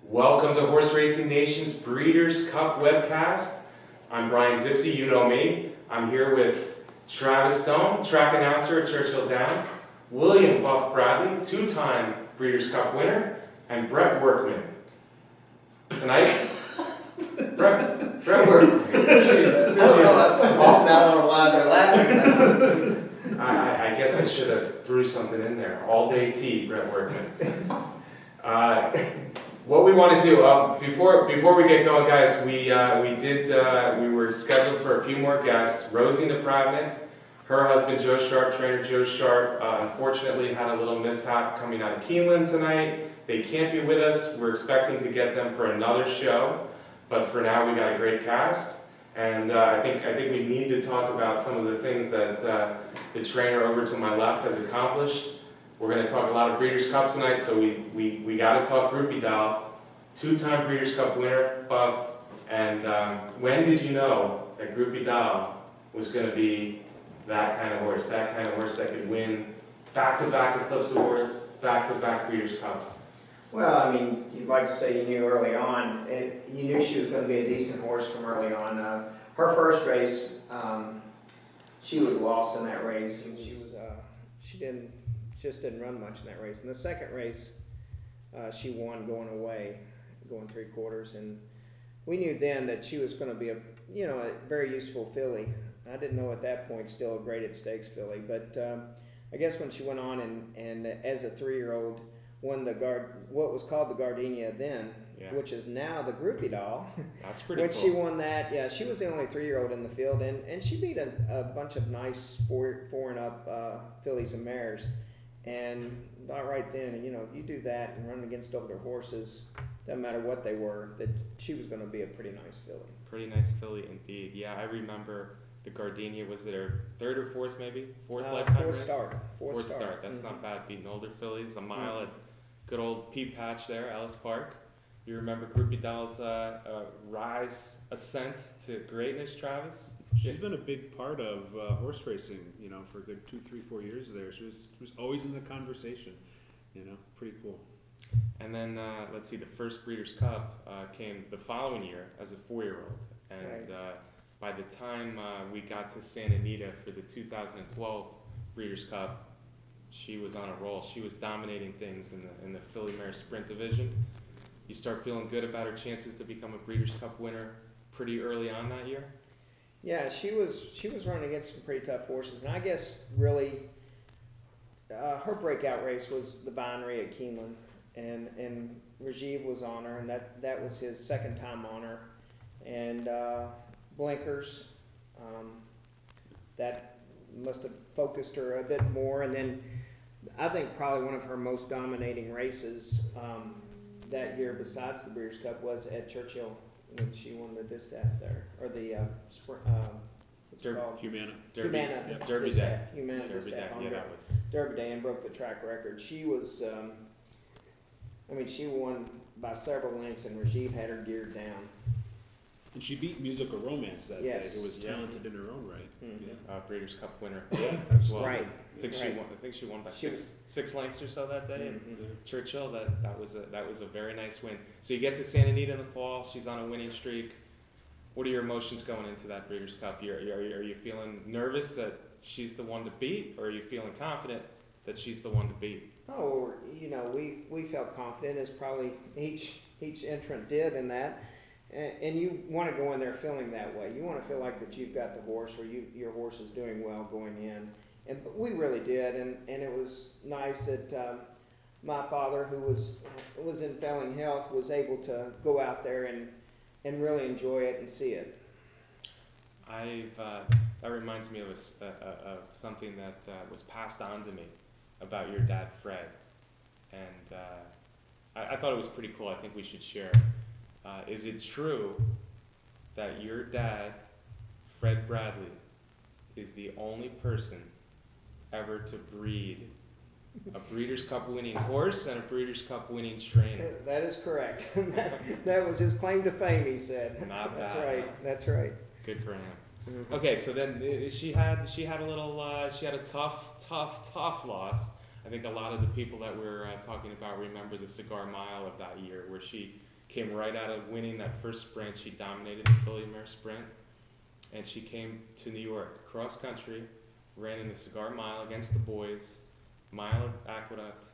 Welcome to Horse Racing Nation's Breeders' Cup webcast. I'm Brian Zipsy, you know me. I'm here with Travis Stone, track announcer at Churchill Downs, William Buff Bradley, two-time Breeders' Cup winner, and Brett Workman. Tonight, Brett Workman. I'm missing out on why they're laughing. I guess I should have threw something in there. All-day tea, Brett Workman. What we want to do before we get going, guys, we were scheduled for a few more guests. Rosie Napravnik, her husband Joe Sharp, trainer Joe Sharp, unfortunately had a little mishap coming out of Keeneland tonight. They can't be with us. We're expecting to get them for another show, but for now we got a great cast, and I think we need to talk about some of the things that the trainer over to my left has accomplished. We're going to talk a lot of Breeders' Cup tonight, so we got to talk Groupie Doll, two-time Breeders' Cup winner, Buff, and when did you know that Groupie Doll was going to be that kind of horse that could win back-to-back Eclipse Awards, back-to-back Breeders' Cups? Well, I mean, you'd like to say you knew early on. You knew she was going to be a decent horse from early on. Her first race, she was lost in that race. She didn't run much in that race. In the second race, she won going away, going 3/4, and we knew then that she was going to be a very useful filly. I didn't know at that point still a graded stakes filly, but I guess when she went on and as a 3-year-old won what was called the Gardenia then, which is now the Groupie Doll. That's pretty when cool. She won that, she was the only 3-year-old in the field, and she beat a bunch of nice four and up fillies and mares. And right then, you do that and run against older horses, doesn't matter what they were, that she was going to be a pretty nice filly. Pretty nice filly indeed. Yeah, I remember the Gardenia. Was it her third or fourth, maybe? Fourth lifetime race? Fourth start. That's not bad, beating older fillies. A mile at good old Pea Patch there, Ellis Park. You remember Groupie Doll's ascent to greatness, Travis? She's been a big part of horse racing, for a good 2, 3, 4 years there. She was always in the conversation, pretty cool. And then, let's see, the first Breeders' Cup came the following year as a 4-year-old. And by the time we got to Santa Anita for the 2012 Breeders' Cup, she was on a roll. She was dominating things in the filly mare sprint division. You start feeling good about her chances to become a Breeders' Cup winner pretty early on that year? Yeah, she was running against some pretty tough horses, and I guess really her breakout race was the Binary at Keeneland, and Rajiv was on her, and that was his second time on her, and Blinkers, that must have focused her a bit more, and then I think probably one of her most dominating races that year besides the Breeders' Cup was at Churchill, when she won the distaff there, or the what's it called? Humana. Derby Day. Humana Derby Day, distaff. yeah, that was. Derby Day, and broke the track record. She was, she won by several lengths, and Rajiv had her geared down. And she beat Musical Romance that day, who was Yeah. talented in her own right. Mm-hmm. Yeah. Breeders' Cup winner as well. Right. I think she won by six lengths or so that day. Mm-hmm. And Churchill, that was a very nice win. So you get to Santa Anita in the fall. She's on a winning streak. What are your emotions going into that Breeders' Cup? Are you feeling nervous that she's the one to beat, or are you feeling confident that she's the one to beat? Oh, we felt confident, as probably each entrant did in that. And you want to go in there feeling that way. You want to feel like that you've got the horse, or your horse is doing well going in. But we really did, and it was nice that my father, who was in failing health, was able to go out there and really enjoy it and see it. That reminds me of something that was passed on to me about your dad, Fred, and I thought it was pretty cool. I think we should share. Is it true that your dad, Fred Bradley, is the only person ever to breed a Breeders' Cup winning horse and a Breeders' Cup winning trainer? That is correct. that was his claim to fame, he said. Not That's bad. right. That's right. Good for him. Mm-hmm. Okay, so then she had a tough loss. I think a lot of the people that we're talking about remember the Cigar Mile of that year, where she came right out of winning that first sprint. She dominated the Philly Mare Sprint, and she came to New York cross country, ran in the Cigar Mile against the boys, mile of Aqueduct,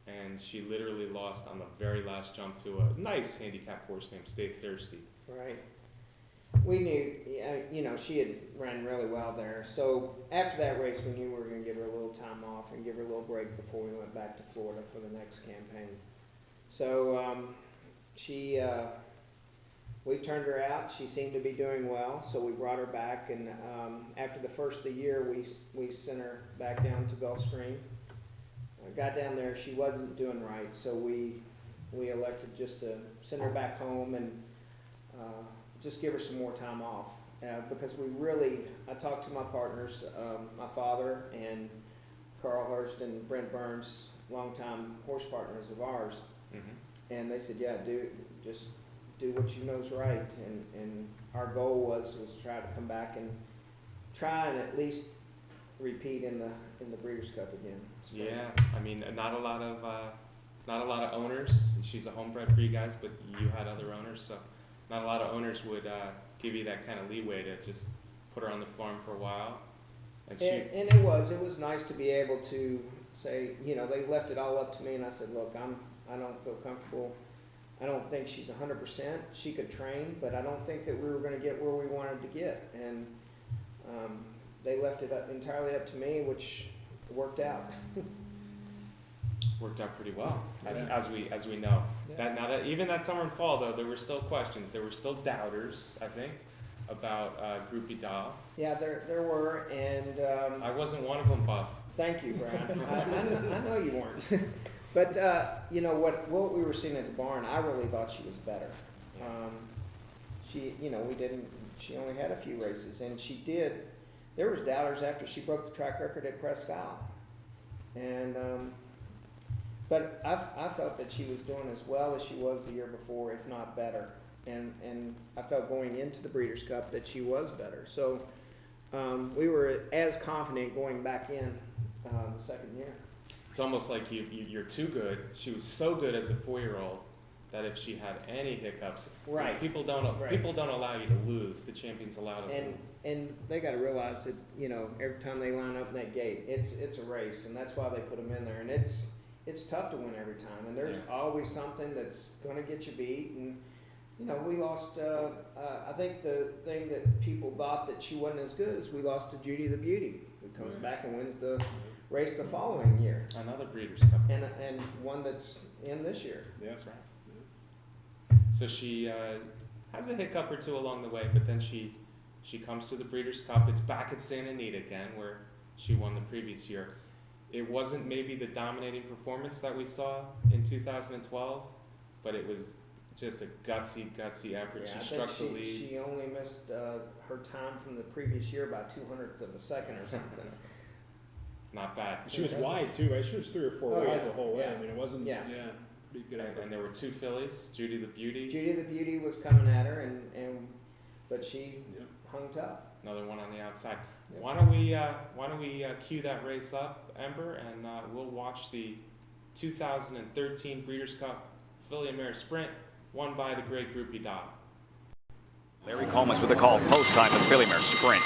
and she literally lost on the very last jump to a nice handicap horse named Stay Thirsty. Right. We knew, you know, she had run really well there. So after that race, we knew we were going to give her a little time off and give her a little break before we went back to Florida for the next campaign. So we turned her out. She seemed to be doing well, so we brought her back. And after the first of the year, we sent her back down to Gulfstream. Got down there, she wasn't doing right, so we elected just to send her back home and just give her some more time off. Because I talked to my partners, my father and Carl Hurst and Brent Burns, longtime horse partners of ours, and they said, yeah, just do what you know is right. And our goal was to try to come back and try and at least repeat in the Breeders' Cup again. Yeah, I mean, not a lot of owners. She's a homebred for you guys, but you had other owners, so not a lot of owners would give you that kind of leeway to just put her on the farm for a while. And it was nice to be able to say, you know, they left it all up to me, and I said, look, I don't feel comfortable. I don't think she's 100%. She could train, but I don't think that we were going to get where we wanted to get. And they left it entirely up to me, which worked out. Worked out pretty well, as we know. Yeah. Even that summer and fall, though, there were still questions. There were still doubters, I think, about Groupie Doll. Yeah, there were, and I wasn't one of them, Buff. Thank you, Brad. I know you weren't. But you know what we were seeing at the barn, I really thought she was better. She only had a few races, and she did. There was doubters after she broke the track record at Presque Isle, and but I felt that she was doing as well as she was the year before, if not better. And I felt going into the Breeders' Cup that she was better. So we were as confident going back in the second year. It's almost like you're too good. She was so good as a 4-year-old that if she had any hiccups, right. People don't allow you to lose. The champions allow to lose. And they got to realize that, you know, every time they line up in that gate, it's a race, and that's why they put them in there. And it's tough to win every time, and there's always something that's going to get you beat. And you know, we lost. I think the thing that people thought that she wasn't as good is we lost to Judy the Beauty, who comes back and wins the race the following year. Another Breeders' Cup. And one that's in this year. Yeah, that's right. Yeah. So she has a hiccup or two along the way, but then she comes to the Breeders' Cup. It's back at Santa Anita again, where she won the previous year. It wasn't maybe the dominating performance that we saw in 2012, but it was just a gutsy effort. Yeah, she struck the lead. She only missed her time from the previous year by 0.02 of a second or something. Not bad. She was wide too, right? She was 3 or 4 wide the whole way. I mean, it wasn't. Yeah, pretty good effort. And there were 2 fillies. Judy the Beauty. Judy the Beauty was coming at her, but she hung tough. Another one on the outside. Yep. Why don't we cue that race up, Ember, and we'll watch the 2013 Breeders' Cup Filly and Mare Sprint, won by the great Groupie Doll. Larry Coleman's with the call, post time with Filly Mare Sprint.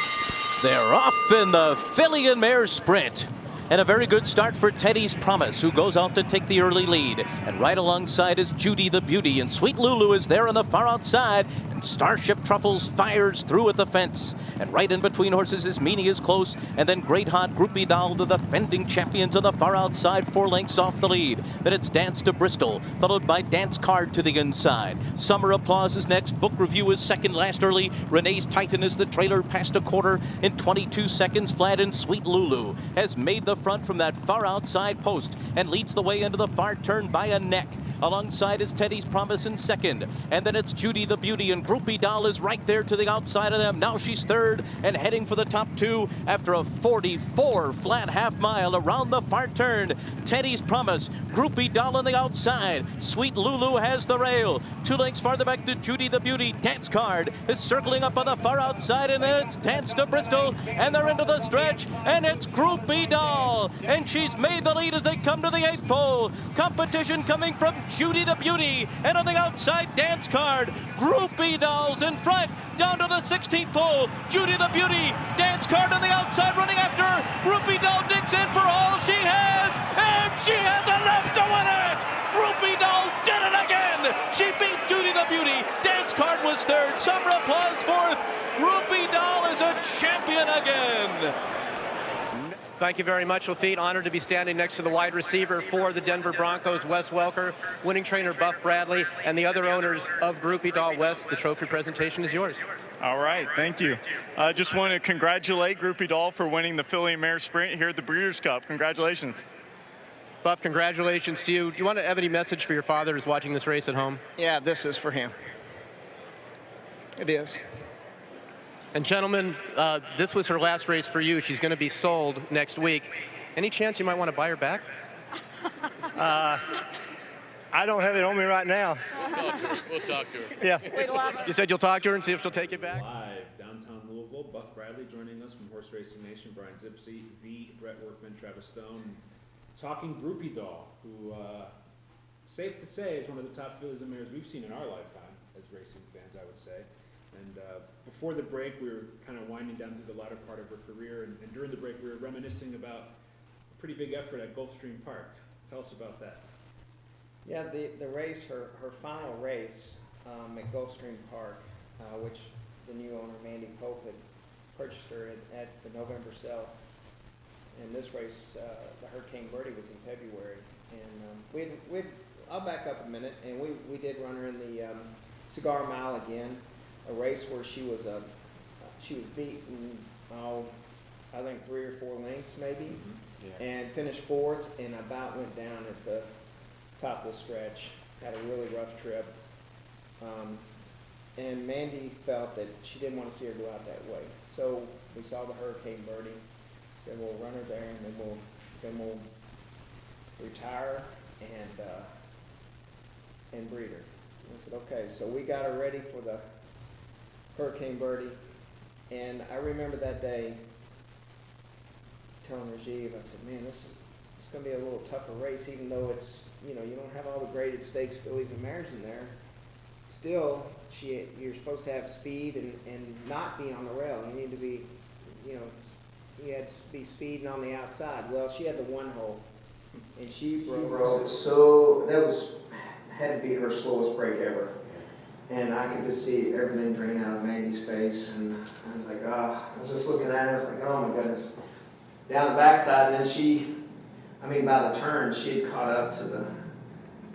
They're off in the Filly and Mare Sprint. And a very good start for Teddy's Promise, who goes out to take the early lead. And right alongside is Judy the Beauty, and Sweet Lulu is there on the far outside, and Starship Truffles fires through at the fence. And right in between horses is Meanie is close, and then Great Hot Groupie Doll, the defending champions on the far outside, 4 lengths off the lead. Then it's Dance to Bristol, followed by Dance Card to the inside. Summer Applause is next, Book Review is second last early. Renee's Titan is the trailer past a quarter in 22 seconds flat, and Sweet Lulu has made the front from that far outside post and leads the way into the far turn by a neck. Alongside is Teddy's Promise in second, and then it's Judy the Beauty, and Groupie Doll is right there to the outside of them. Now she's third and heading for the top 2 after a 44 flat half mile around the far turn. Teddy's Promise, Groupie Doll on the outside. Sweet Lulu has the rail. 2 lengths farther back to Judy the Beauty. Dance Card is circling up on the far outside, and then it's Dance to Bristol, and they're into the stretch, and it's Groupie Doll. Doll, and she's made the lead as they come to the 8th pole. Competition coming from Judy the Beauty, and on the outside, Dance Card. Groupie Dolls in front, down to the 16th pole. Judy the Beauty, Dance Card on the outside, running after her. Groupie Doll digs in for all she has, and she has enough to win it! Groupie Doll did it again! She beat Judy the Beauty. Dance Card was third. Summer Applause fourth. Groupie Doll is a champion again. Thank you very much, Lafitte. Honored to be standing next to the wide receiver for the Denver Broncos, Wes Welker, winning trainer Buff Bradley, and the other owners of Groupie Doll. Wes, the trophy presentation is yours. All right, thank you. I just want to congratulate Groupie Doll for winning the Filly Mare Sprint here at the Breeders' Cup. Congratulations. Buff, congratulations to you. Do you want to have any message for your father who's watching this race at home? Yeah, this is for him. It is. And gentlemen, this was her last race for you. She's going to be sold next week. Any chance you might want to buy her back? I don't have it on me right now. We'll talk to her. Yeah. You said you'll talk to her and see if she'll take it back? Live downtown Louisville, Buff Bradley joining us from Horse Racing Nation, Brian Zipsey, V, Brett Workman, Travis Stone, talking Groupie Doll, who, safe to say, is one of the top fillies and mares we've seen in our lifetime as racing fans, I would say. And before the break, we were kind of winding down through the latter part of her career, and during the break, we were reminiscing about a pretty big effort at Gulfstream Park. Tell us about that. Yeah, the race, her final race at Gulfstream Park, which the new owner, Mandy Pope, had purchased her at the November sale. And this race, the Hurricane Birdie, was in February. And I'll back up a minute, and we did run her in the Cigar Mile again, a race where she was beaten, I think 3 or 4 lengths maybe, and finished 4th, and about went down at the top of the stretch. Had a really rough trip. And Mandy felt that she didn't want to see her go out that way. So we saw the Hurricane Birdie, said we'll run her there, and then we'll retire and breed her. And I said, okay. So we got her ready for the Hurricane Birdie, and I remember that day telling Rajiv, I said, man, it's going to be a little tougher race, even though it's, you don't have all the graded stakes fillies and mares in there. Still, you're supposed to have speed and not be on the rail. You need to be, you had to be speeding on the outside. Well, she had the 1 hole, and she broke. So that had to be her slowest break ever. And I could just see everything drain out of Mandy's face, and I was like, I was just looking at her, I was like, oh my goodness. Down the backside, and then by the turn, she had caught up to the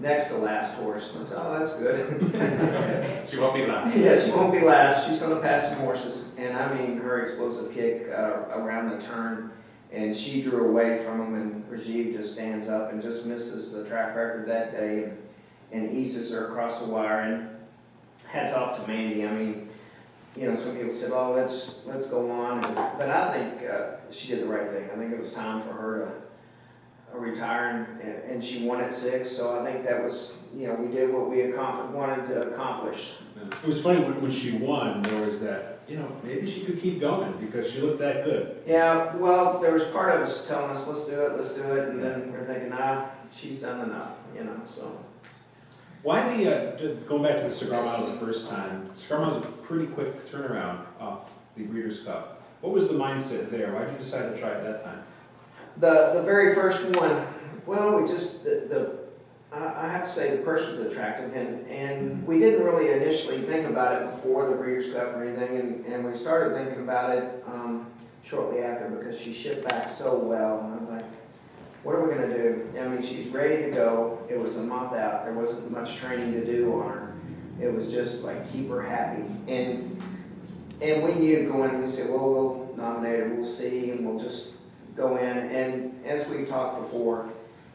next to last horse. And I said, oh, that's good. She won't be last. Yeah, she won't be last. She's going to pass some horses. And her explosive kick around the turn, and she drew away from him, and Rajiv just stands up and just misses the track record that day and eases her across the wire. And hats off to Mandy. Some people said, oh, let's go on. But I think she did the right thing. I think it was time for her to retire, and she won at 6. So I think that was, we did what we wanted to accomplish. It was funny when she won, there was that, maybe she could keep going because she looked that good. Yeah, well, there was part of us telling us, let's do it. And then we're thinking, she's done enough, so. Why going back to the Cigar Mile the first time, Cigar Mile was a pretty quick turnaround off the Breeders' Cup. What was the mindset there? Why did you decide to try it that time? The very first one, well, we just, I have to say the purse was attractive, and we didn't really initially think about it before the Breeders' Cup or anything, and we started thinking about it shortly after because she shipped back so well, and I was like, what are we going to do? She's ready to go. It was a month out. There wasn't much training to do on her. It was just like keep her happy. And we knew going, we said, well, we'll nominate her, we'll see, and we'll just go in. And as we've talked before,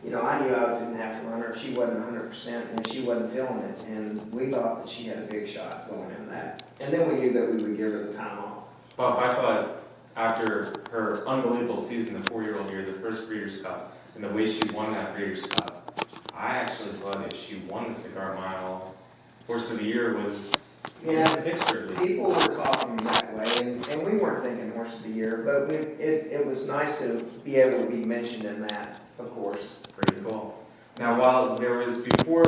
I knew I didn't have to run her if she wasn't 100% and if she wasn't feeling it. And we thought that she had a big shot going in that. And then we knew that we would give her the time off. Well, I thought after her unbelievable season, the 4-year-old year, the first Breeders' Cup, and the way she won that Breeders' Cup, I actually thought if she won the Cigar Mile, Horse of the Year was Yeah, Picture at least. people were talking that way, and we weren't thinking horse of the year, but it was nice to be able to be mentioned in that, of course. Pretty cool. Now, while there was before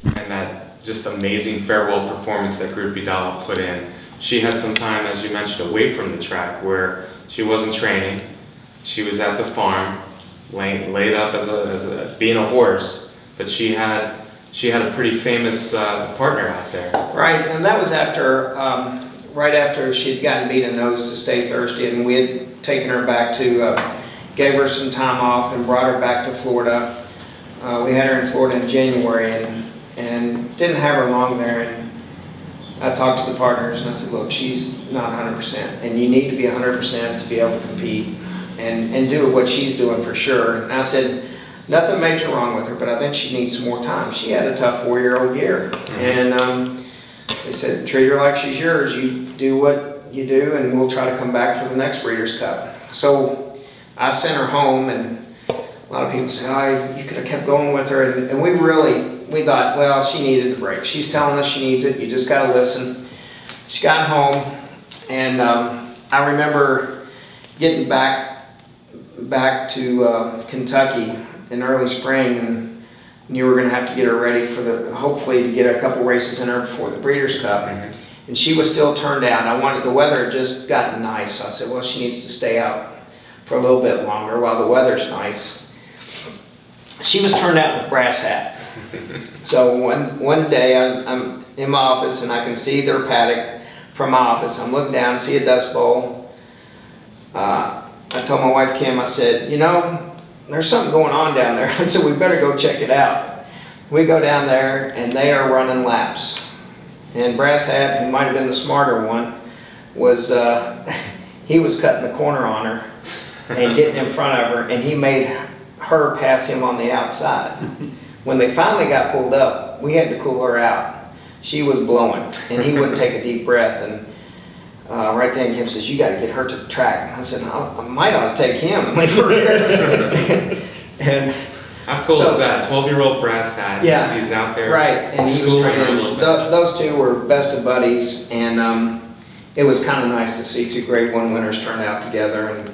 and that just amazing farewell performance that Groupie Doll put in, she had some time, as you mentioned, away from the track where she wasn't training. She was at the farm, laid up as being a horse, but she had a pretty famous partner out there. Right, and that was after, right after she'd gotten beat in the nose to stay thirsty, and we had taken her back to, gave her some time off and brought her back to Florida. We had her in Florida in January and didn't have her long there. And I talked to the partners and I said, look, she's not 100%, and you need to be 100% to be able to compete and do what she's doing for sure. And I said, nothing major wrong with her, but I think she needs some more time. She had a tough 4-year-old year. And they said, treat her like she's yours. You do what you do, and we'll try to come back for the next Breeders' Cup. So I sent her home, and a lot of people say, oh, you could have kept going with her. And we thought, well, she needed a break. She's telling us she needs it. You just got to listen. She got home, and I remember getting back to Kentucky in early spring, and knew we were going to have to get her ready for hopefully to get a couple races in her before the Breeders' Cup. And she was still turned out. The weather had just gotten nice. So I said, well, she needs to stay out for a little bit longer while the weather's nice. She was turned out with brass hat. So one day I'm in my office and I can see their paddock from my office. I'm looking down, see a dust bowl. I told my wife Kim, I said, you know, there's something going on down there. I said, we better go check it out. We go down there and they are running laps. And Brass Hat, who might have been the smarter one, was he was cutting the corner on her and getting in front of her, and he made her pass him on the outside. When they finally got pulled up, we had to cool her out. She was blowing, and he wouldn't take a deep breath. And right then, Kim says, "You got to get her to the track." And I said, "I might ought to take him and leave her here." And how cool is that? 12-year-old Brass Hat. Yeah, he's out there. Right, and he was training. Those two were best of buddies, and it was kind of nice to see two Grade 1 winners turn out together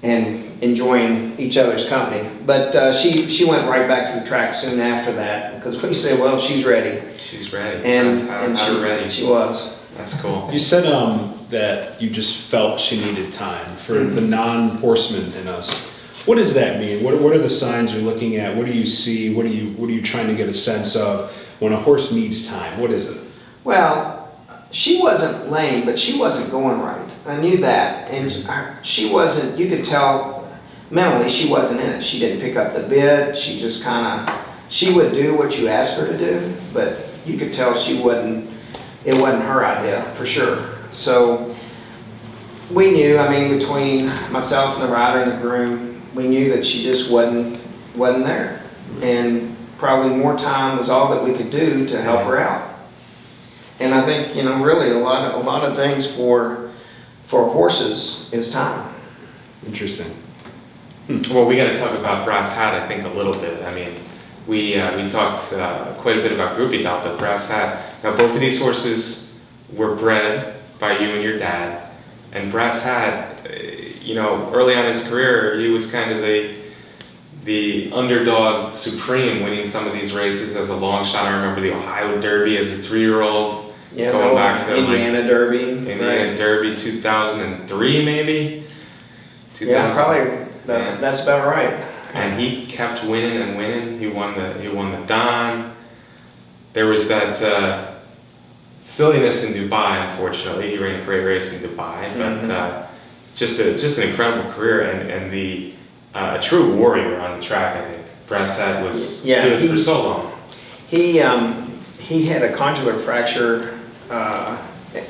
and enjoying each other's company. But she went right back to the track soon after that, because we said, well, she's ready. She's ready. And she ready. She was. That's cool. You said that you just felt she needed time for the non-horsemen in us. What does that mean? What are the signs you're looking at? What do you see? What are you trying to get a sense of when a horse needs time? What is it? Well, she wasn't lame, but she wasn't going right. I knew that, and she wasn't. You could tell mentally she wasn't in it. She didn't pick up the bit. She just she would do what you asked her to do, but you could tell she wasn't. It wasn't her idea for sure. So we knew. I mean, between myself and the rider and the groom, we knew that she just wasn't there, and probably more time was all that we could do to help her out. And I think, really a lot of things for horses is time. Interesting. Well, we got to talk about Brass Hat, I think, a little bit. I mean, we talked quite a bit about Groupie Doll, but Brass Hat. Now, both of these horses were bred by you and your dad, and Brass Hat, early on in his career, he was kind of the underdog supreme, winning some of these races as a long shot. I remember the Ohio Derby as a 3-year-old, going back to Indiana Derby. Indiana Derby 2003 maybe? 2000. Yeah, probably. That's about right. And he kept winning and winning. He won the Don. There was that silliness in Dubai, unfortunately. He ran a great race in Dubai, but just an incredible career, and a true warrior on the track, I think. Brass Hat was good for so long. He had a condylar fracture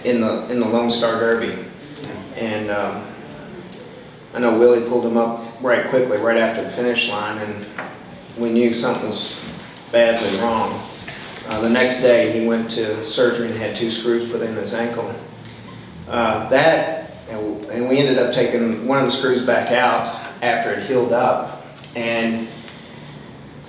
in the Lone Star Derby, and I know Willie pulled him up right quickly, right after the finish line, and we knew something was badly wrong. The next day he went to surgery and had 2 screws put in his ankle. And we ended up taking one of the screws back out after it healed up. And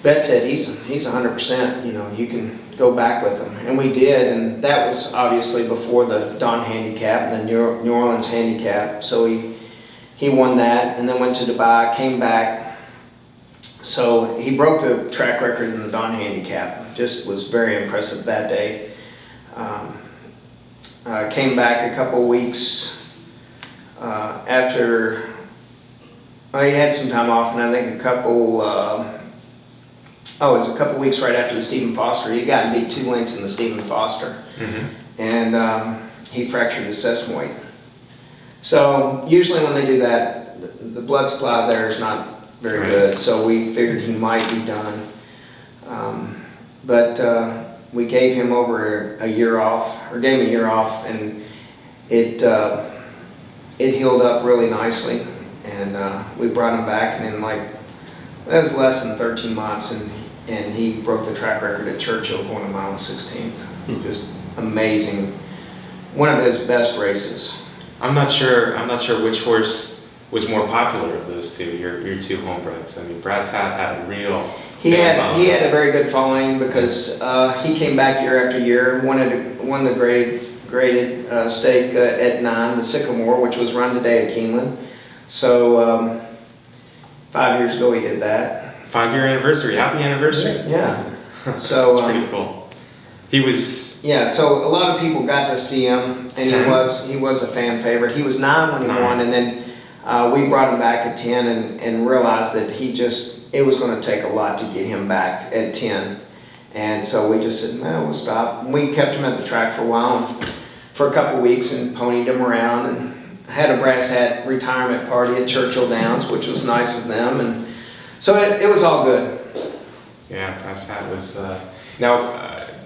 Bet said he's 100%. You know, you can go back with him, and we did, and that was obviously before the Don Handicap, the New Orleans Handicap. So he won that, and then went to Dubai, came back. So he broke the track record in the Don Handicap. Just was very impressive that day. Came back a couple weeks after. He had some time off, and I think it was a couple weeks right after the Stephen Foster. He got beat 2 lengths in the Stephen Foster, and he fractured his sesamoid. So usually when they do that, the blood supply there is not very good. So we figured he might be done, but we gave him over a year off, or gave him a year off, and it healed up really nicely, and we brought him back, and in it was less than 13 months, and he broke the track record at Churchill going a mile and 16th. Just amazing. One of his best races. I'm not sure which horse was more popular of those two, your two homebreds. I mean, Brass Hat had a real. He had a very good following because he came back year after year, won the graded stake at 9, the Sycamore, which was run today at Keeneland. So 5 years ago he did that. 5-year anniversary, happy anniversary. Yeah. So that's pretty cool. He was. Yeah, so a lot of people got to see him, and 10. he was a fan favorite. He was 9 when he won, and then we brought him back at 10 and realized that it was going to take a lot to get him back at 10. And so we just said, no, we'll stop. And we kept him at the track for a while, for a couple weeks, and ponied him around, and had a Brass Hat retirement party at Churchill Downs, which was nice of them. And so it was all good. Yeah, Brass Hat was.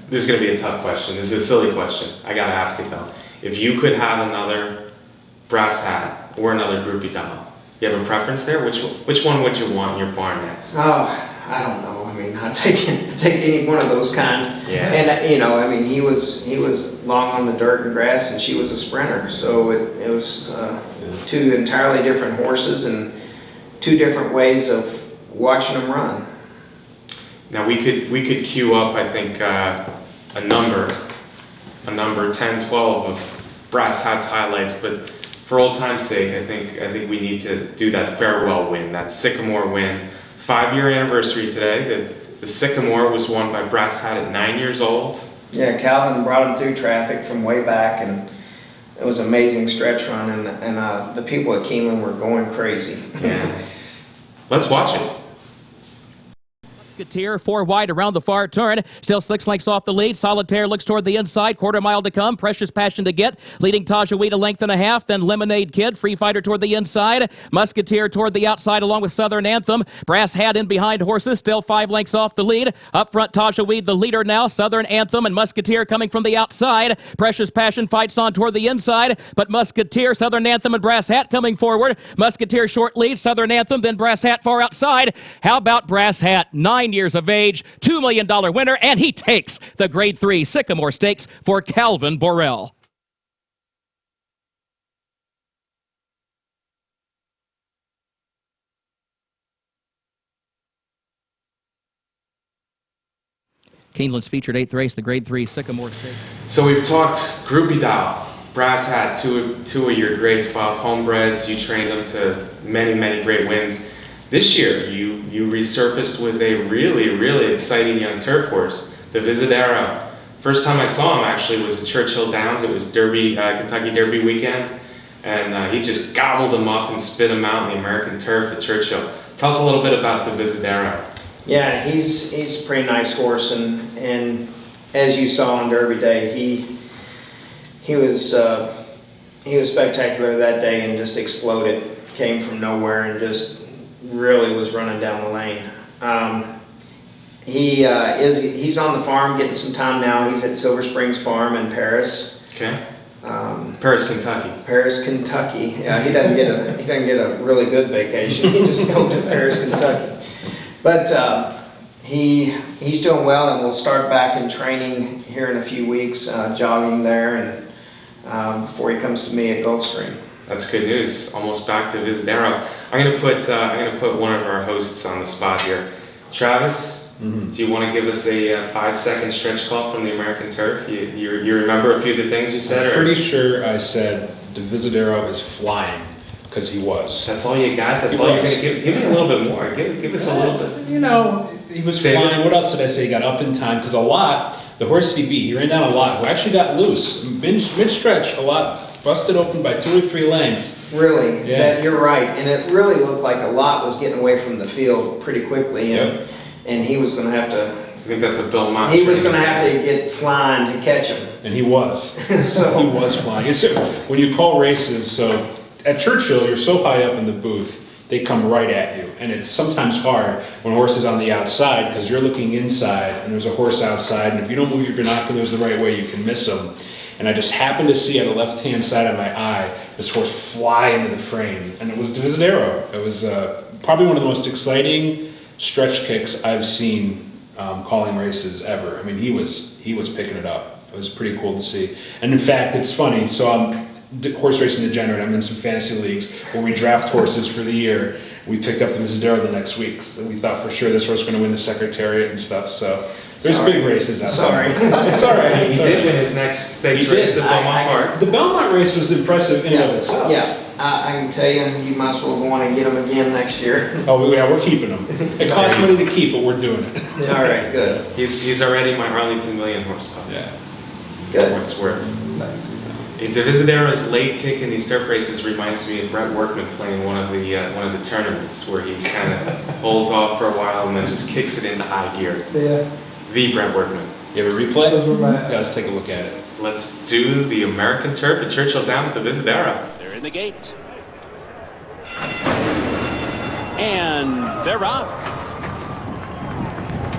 This is going to be a tough question. This is a silly question. I got to ask it though. If you could have another Brass Hat or another Groupie Doll, you have a preference there? Which one would you want in your barn next? Oh, I don't know. I mean, I'd take any one of those kind. Yeah. And I mean, he was long on the dirt and grass, and she was a sprinter. So it was two entirely different horses and two different ways of watching them run. Now we could queue up, I think, a number 10, 12 of Brass Hat's highlights, but for old time's sake, I think we need to do that farewell win, that Sycamore win. 5-year anniversary today. The Sycamore was won by Brass Hat at 9 years old. Yeah, Calvin brought him through traffic from way back, and it was an amazing stretch run, and the people at Keeneland were going crazy. Yeah. Let's watch it. Musketeer 4 wide around the far turn, still 6 lengths off the lead. Solitaire looks toward the inside, quarter mile to come. Precious Passion to get, leading Tajawid a length and a half. Then Lemonade Kid, Free Fighter toward the inside. Musketeer toward the outside along with Southern Anthem. Brass Hat in behind horses, still 5 lengths off the lead. Up front, Tajawid the leader now. Southern Anthem and Musketeer coming from the outside. Precious Passion fights on toward the inside, but Musketeer, Southern Anthem, and Brass Hat coming forward. Musketeer short lead, Southern Anthem, then Brass Hat far outside. How about Brass Hat? 9 years of age, $2 million winner, and he takes the Grade 3 Sycamore Stakes for Calvin Borel. Keeneland's featured 8th race, the Grade 3 Sycamore Stakes. So we've talked Groupie Doll, Brass Hat, two of your grade 12 homebreds. You trained them to many, many great wins. This year, you resurfaced with a really, really exciting young turf horse, the Visidera. First time I saw him actually was at Churchill Downs. It was Kentucky Derby weekend, and he just gobbled him up and spit him out in the American turf at Churchill. Tell us a little bit about the Visidera. Yeah, he's a pretty nice horse, and as you saw on Derby Day, he was spectacular that day and just exploded. Came from nowhere and just really was running down the lane. He's on the farm getting some time now. He's at Silver Springs Farm in Paris. Okay. Paris, Kentucky. Paris, Kentucky. Yeah, he doesn't get a really good vacation. He just goes to Paris, Kentucky. But he's doing well, and we'll start back in training here in a few weeks, jogging there, and before he comes to me at Gulfstream. That's good news. Almost back to Visidera. I'm gonna put one of our hosts on the spot here. Travis, Mm-hmm. Do you want to give us a 5-second stretch call from the American turf? You remember a few of the things you said? I'm pretty sure I said Divisadero is flying, because he was. That's all you got? That's all you're going to give? Give me a little bit more. Give us a little bit. You know, he was flying. What else did I say? He got up in time, because the horse he beat, he ran down a lot, who actually got loose. Mid-stretch, a lot busted open by 2 or 3 lengths. Really, Yeah. you're right, and it really looked like a lot was getting away from the field pretty quickly, and he was going to have to. I think that's a Bill Mott. He was going to have to get flying to catch him. And he was. So he was flying. It's, when you call races, so at Churchill, you're so high up in the booth, they come right at you. And it's sometimes hard when a horse is on the outside, because you're looking inside and there's a horse outside, and if you don't move your binoculars the right way, you can miss him. And I just happened to see on the left-hand side of my eye this horse fly into the frame, and it was Divisadero. It was probably one of the most exciting stretch kicks I've seen calling races ever. I mean, he was picking it up. It was pretty cool to see. And in fact, it's funny. So I'm horse racing degenerate. I'm in some fantasy leagues where we draft horses for the year. We picked up Divisadero the next week. So we thought for sure this horse was going to win the Secretariat and stuff. So. There's big races out there. It's all right. He did win his next stakes race at Belmont Park. The Belmont race was impressive in and of itself. Yeah, I can tell you, you might as well go on and get him again next year. Oh, yeah, we're keeping him. It costs money to keep, but we're doing it. All right, good. He's already my Arlington Million horse pup. Yeah. Good. For what it's worth. Nice. Divisadero's late kick in these turf races reminds me of Brett Workman playing one of the tournaments where he kind of holds off for a while and then just kicks it into high gear. Yeah. The Brett Workman. You have a replay? Those were my. Yeah, let's take a look at it. Let's do the American turf at Churchill Downs to Divisadero. They're in the gate. And they're off.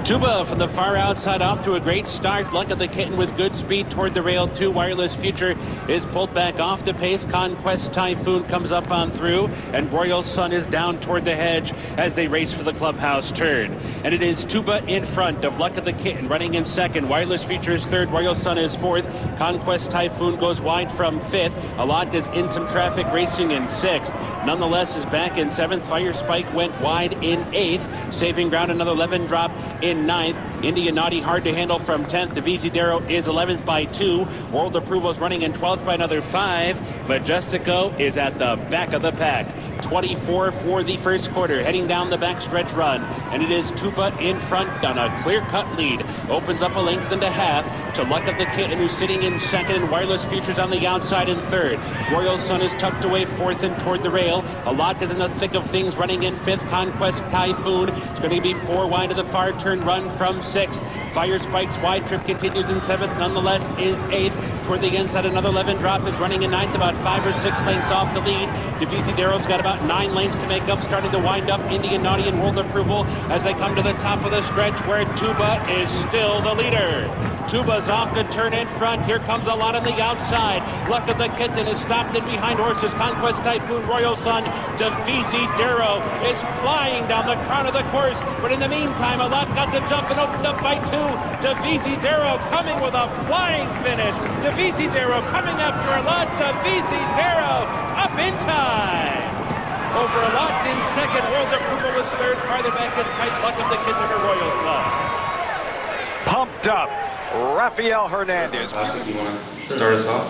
Tuba from the far outside off to a great start. Luck of the Kitten with good speed toward the rail too. Wireless Future is pulled back off the pace. Conquest Typhoon comes up on through, and Royal Sun is down toward the hedge as they race for the clubhouse turn. And it is Tuba in front of Luck of the Kitten running in second. Wireless Future is third. Royal Sun is fourth. Conquest Typhoon goes wide from fifth. A lot is in some traffic racing in sixth. Nonetheless is back in seventh. Fire Spike went wide in eighth. Saving ground another 11 drop in ninth. Indian Naughty hard to handle from 10th. Divisadero is 11th by 2. World Approval is running in 12th by another 5. Majestico is at the back of the pack. 24 for the first quarter, heading down the backstretch run, and it is Tuba in front on a clear-cut lead. Opens up a length and a half to Luck of the Kitten, who's sitting in second, and Wireless Futures on the outside in third. Royal Sun is tucked away fourth and toward the rail. A lot is in the thick of things, running in fifth. Conquest Typhoon is going to be 4 wide to the far turn run from sixth. Fire Spike's wide trip continues in seventh, nonetheless is eighth. Toward the inside, another 11 drop is running in ninth, about 5 or 6 lengths off the lead. Divisadero's got about 9 lengths to make up, starting to wind up Indian Naughty and World Approval as they come to the top of the stretch where Tuba is still the leader. Tuba's off to turn in front. Here comes a lot on the outside. Luck of the Kitten is stopped in behind horses. Conquest Typhoon, Royal Sun. Divisadero is flying down the crown of the course, but in the meantime, a lot got the jump and opened up by 2. Divisadero coming with a flying finish. Divisadero coming after a lot. Divisadero up in time. Over a lot in second. World Approval was third. Farther back is tight. Luck of the Kitten or Royal Sun. Pumped up, Rafael Hernandez. Classic, you want to start us off?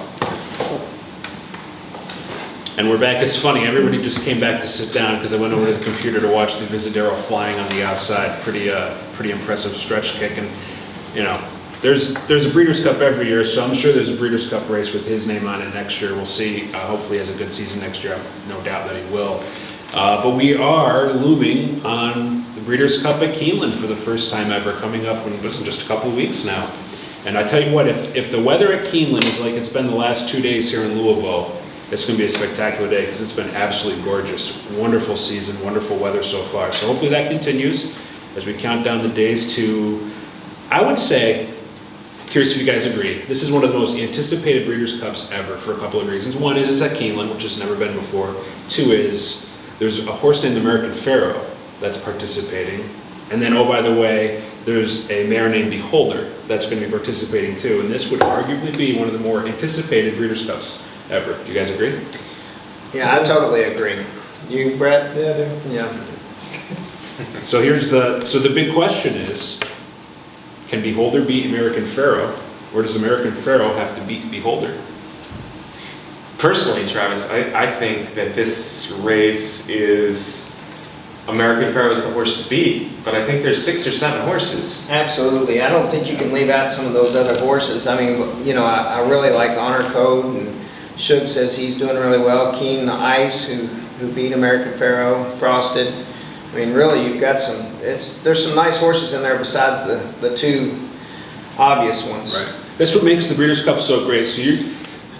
And we're back. It's funny, everybody just came back to sit down because I went over to the computer to watch Divisadero flying on the outside. Pretty impressive stretch kick. And, you know, there's a Breeders' Cup every year, so I'm sure there's a Breeders' Cup race with his name on it next year. We'll see. Hopefully he has a good season next year. I have no doubt that he will. But we are looming on the Breeders' Cup at Keeneland for the first time ever, coming up in just a couple of weeks now. And I tell you what, if the weather at Keeneland is like it's been the last 2 days here in Louisville, it's going to be a spectacular day because it's been absolutely gorgeous. Wonderful season, wonderful weather so far. So hopefully that continues as we count down the days to, I would say, curious if you guys agree, this is one of the most anticipated Breeders' Cups ever for a couple of reasons. One is it's at Keeneland, which has never been before. 2 is there's a horse named American Pharaoh that's participating. And then, oh, by the way, there's a mare named Beholder that's going to be participating too. And this would arguably be one of the more anticipated Breeders' Cups ever. Do you guys agree? Yeah, I totally agree. You, Brett? Yeah, I do. Yeah. So the big question is, can Beholder beat American Pharaoh, or does American Pharaoh have to beat Beholder? Personally, Travis, I think that this race is American Pharaoh is the horse to beat, but I think there's 6 or 7 horses. Absolutely. I don't think you can leave out some of those other horses. I mean, you know, I really like Honor Code, and Shug says he's doing really well. Keen the Ice, who beat American Pharaoh, Frosted. I mean, really, you've got there's some nice horses in there besides the 2 obvious ones. Right. That's what makes the Breeders' Cup so great. So you're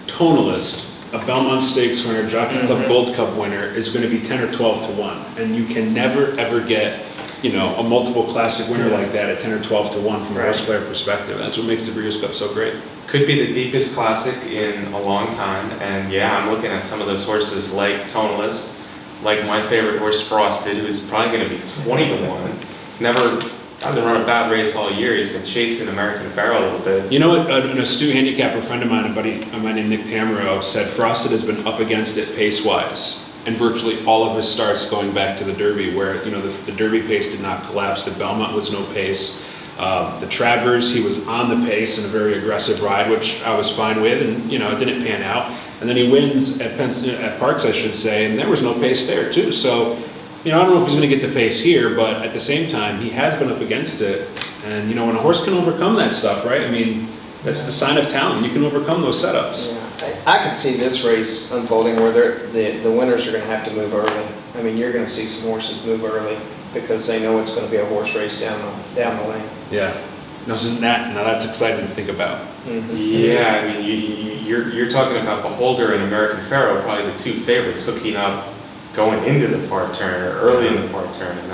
Tonalist, a Belmont Stakes winner, Jockey Club Gold Cup winner, is going to be 10 or 12 to 1, and you can never ever get, you know, a multiple classic winner like that at 10 or 12 to 1 from a horse player perspective. That's what makes the Breeders' Cup so great. Could be the deepest classic in a long time, and yeah, I'm looking at some of those horses like Tonalist, like my favorite horse Frosted, who's probably going to be 20 to 1. He's never hasn't run a bad race all year. He's been chasing American Pharaoh a little bit. You know what? An astute handicapper friend of mine, a buddy of mine named Nick Tamaro, said Frosted has been up against it pace-wise, and virtually all of his starts going back to the Derby, where, you know, the Derby pace did not collapse. The Belmont was no pace. The Travers, he was on the pace in a very aggressive ride, which I was fine with, and, you know, it didn't pan out. And then he wins at Parks, I should say, and there was no pace there too. So, you know, I don't know if he's going to get the pace here, but at the same time, he has been up against it. And, you know, when a horse can overcome that stuff, right? I mean, that's the sign of talent. You can overcome those setups. Yeah. I could see this race unfolding where the winners are going to have to move early. I mean, you're going to see some horses move early because they know it's going to be a horse race down the lane. Yeah. Now that's exciting to think about. Mm-hmm. Yeah, I mean, you're talking about Beholder and American Pharaoh, probably the 2 favorites hooking up going into the far turn or early in the far turn, and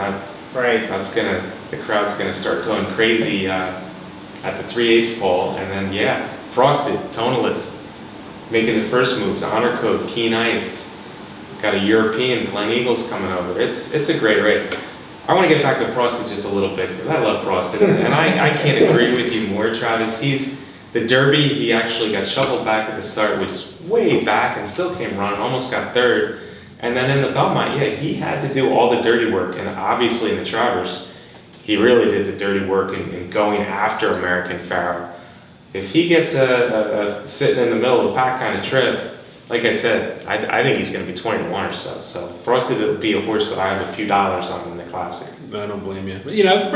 the crowd's gonna start going crazy at the 3/8 pole, and then yeah, Frosted, Tonalist, making the first moves, Honor Code, Keen Ice, got a European, Glen Eagles coming over. It's a great race. I want to get back to Frosted just a little bit because I love Frosted, and I can't agree with you more, Travis. The Derby, he actually got shuffled back at the start, was way back and still came running, almost got 3rd. And then in the Belmont, yeah, he had to do all the dirty work, and obviously in the Travers, he really did the dirty work in going after American Pharaoh. If he gets a sitting in the middle of the pack kind of trip, like I said, I think he's going to be 20 to 1 or so. So Frosted will be a horse that I have a few dollars on in the Classic. I don't blame you. But, you know,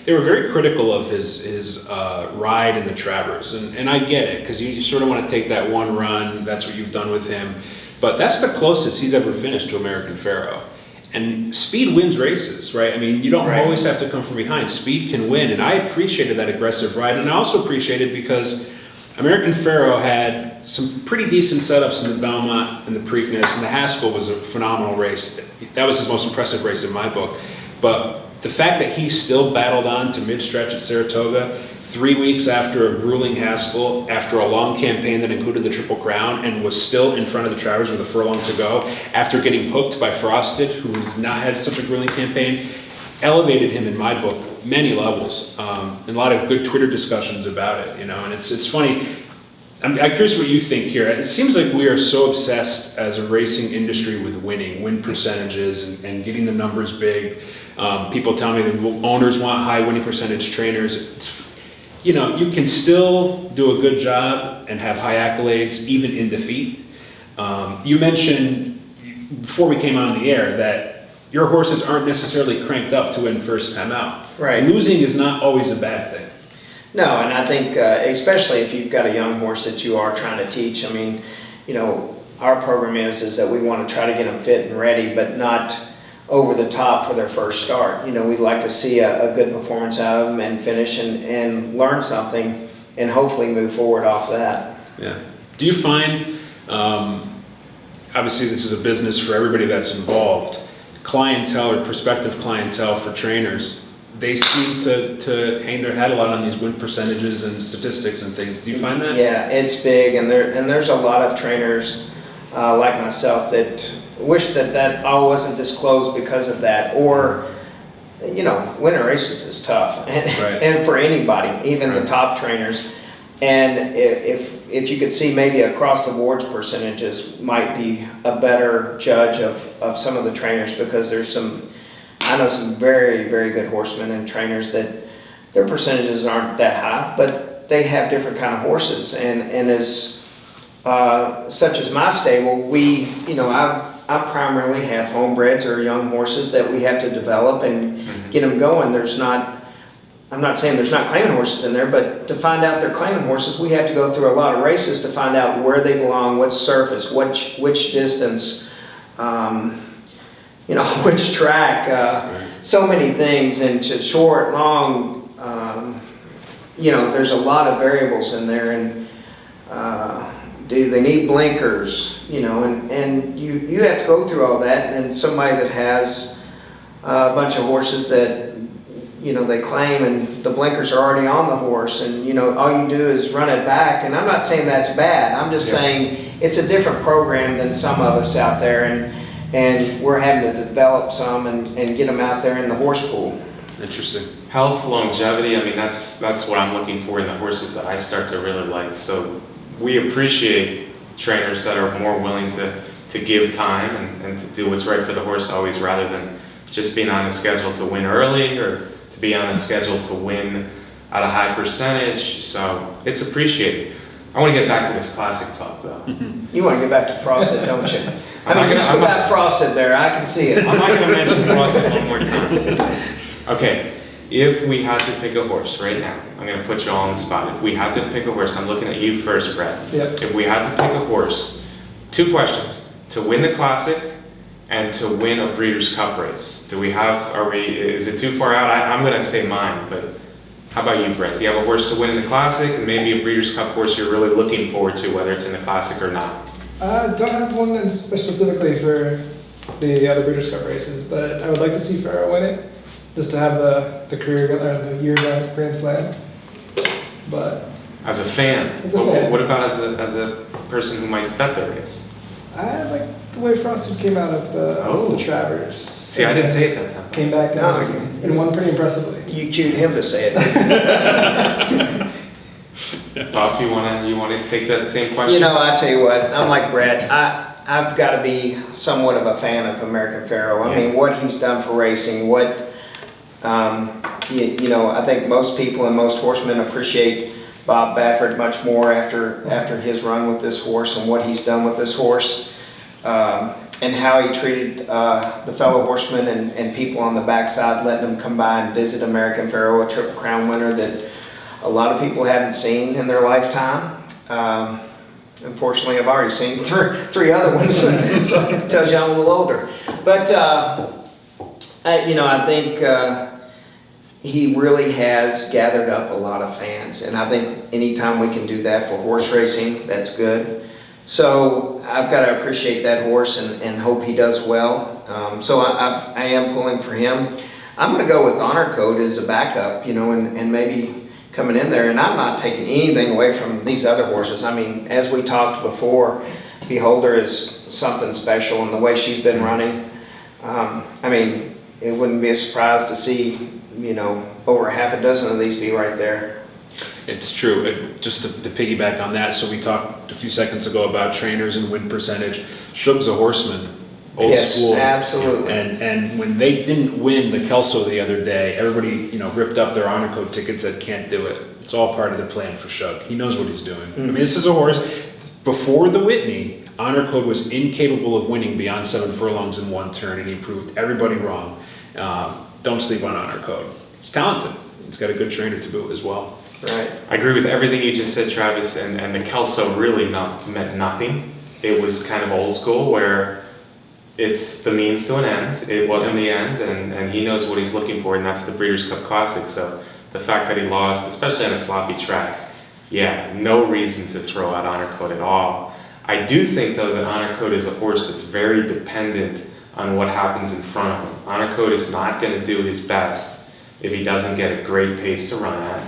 they were very critical of his ride in the Travers, and I get it, because you sort of want to take that one run. That's what you've done with him. But that's the closest he's ever finished to American Pharaoh. And speed wins races, right? I mean, you don't always have to come from behind. Speed can win, and I appreciated that aggressive ride, and I also appreciated because American Pharaoh had some pretty decent setups in the Belmont and the Preakness, and the Haskell was a phenomenal race. That was his most impressive race in my book. But the fact that he still battled on to mid-stretch at Saratoga 3 weeks after a grueling Haskell, after a long campaign that included the Triple Crown, and was still in front of the Travers with a furlong to go, after getting hooked by Frosted, who has not had such a grueling campaign, elevated him in my book many levels. And a lot of good Twitter discussions about it, you know, and it's funny. I'm curious what you think here. It seems like we are so obsessed as a racing industry with win percentages and getting the numbers big. People tell me that owners want high winning percentage trainers. You know, you can still do a good job and have high accolades even in defeat. You mentioned before we came on the air that your horses aren't necessarily cranked up to win first time out. Right. Losing is not always a bad thing. No, and I think especially if you've got a young horse that you are trying to teach. I mean, you know, our program is that we want to try to get them fit and ready, but not over the top for their first start. You know, we'd like to see a good performance out of them and finish and learn something and hopefully move forward off that. Yeah. Do you find, obviously this is a business for everybody that's involved, clientele or prospective clientele for trainers, they seem to hang their hat a lot on these win percentages and statistics and things. Do you find that? Yeah, it's big, and there's a lot of trainers like myself that wish that all wasn't disclosed because of that. Or, you know, winning races is tough, and for anybody, even the top trainers. And if you could see maybe across the board percentages might be a better judge of some of the trainers, because there's some, I know some very, very good horsemen and trainers that their percentages aren't that high, but they have different kind of horses. And as such as my stable, we, you know, I primarily have homebreds or young horses that we have to develop and get them going. There's not, I'm not saying there's not claiming horses in there, but to find out they're claiming horses, we have to go through a lot of races to find out where they belong, what surface, which distance, you know, which track, so many things, and short, long, you know, there's a lot of variables in there, and do they need blinkers, you know, and you have to go through all that. And somebody that has a bunch of horses that, you know, they claim and the blinkers are already on the horse, and, you know, all you do is run it back. And I'm not saying that's bad. I'm just saying it's a different program than some of us out there, and we're having to develop some and get them out there in the horse pool. Interesting. Health, longevity, I mean, that's what I'm looking for in the horses that I start to really like. So we appreciate trainers that are more willing to give time and to do what's right for the horse always, rather than just being on a schedule to win early or to be on a schedule to win at a high percentage. So it's appreciated. I want to get back to this classic talk, though. You want to get back to Frosted, don't you? I mean, just put that Frosted there. I can see it. I'm not going to mention Frosted one more time. Okay, if we had to pick a horse right now, I'm going to put you all on the spot. If we had to pick a horse, I'm looking at you first, Brett. Yep. If we had to pick a horse, 2 questions: to win the classic and to win a Breeders' Cup race. Do we have? Is it too far out? I'm going to say mine, but how about you, Brett? Do you have a horse to win in the classic, and maybe a Breeders' Cup horse you're really looking forward to, whether it's in the classic or not? I don't have one specifically for the other Breeders' Cup races, but I would like to see Farrah win it, just to have the career or the year Grand Slam. But as a fan, as a fan. What about as a person who might bet the race? I like the way Frosted came out of the Travers. See, I didn't say it that time. Came back and won pretty impressively. You cued him to say it. Buff, you wanna take that same question? You know, I tell you what, I'm like Brett. I've got to be somewhat of a fan of American Pharoah. I mean, what he's done for racing, what you know, I think most people and most horsemen appreciate Bob Baffert much more after his run with this horse and what he's done with this horse, and how he treated the fellow horsemen and people on the backside, letting them come by and visit American Pharoah, a Triple Crown winner that a lot of people haven't seen in their lifetime. Unfortunately, I've already seen three other ones, so it tells you I'm a little older. But you know, I think he really has gathered up a lot of fans, and I think anytime we can do that for horse racing, that's good. So I've got to appreciate that horse and hope he does well. So I am pulling for him. I'm going to go with Honor Code as a backup, you know, and maybe coming in there. And I'm not taking anything away from these other horses. I mean, as we talked before, Beholder is something special, and the way she's been running, I mean, it wouldn't be a surprise to see, you know, over half a dozen of these be right there. It's true. Just to piggyback on that, so we talked a few seconds ago about trainers and win percentage. Shug's a horseman, old school. Yes, absolutely. And when they didn't win the Kelso the other day, everybody, you know, ripped up their Honor Code tickets, said can't do it. It's all part of the plan for Shug. He knows what he's doing. I mean, this is a horse. Before the Whitney, Honor Code was incapable of winning beyond 7 furlongs in 1 turn, and he proved everybody wrong. Don't sleep on Honor Code. He's talented. He's got a good trainer to boot as well. Right. I agree with everything you just said, Travis, and the Kelso really meant nothing. It was kind of old school, where it's the means to an end. It wasn't the end, and he knows what he's looking for, and that's the Breeders' Cup Classic. So the fact that he lost, especially on a sloppy track, yeah, no reason to throw out Honor Code at all. I do think, though, that Honor Code is a horse that's very dependent on what happens in front of him. Honor Code is not going to do his best if he doesn't get a great pace to run at.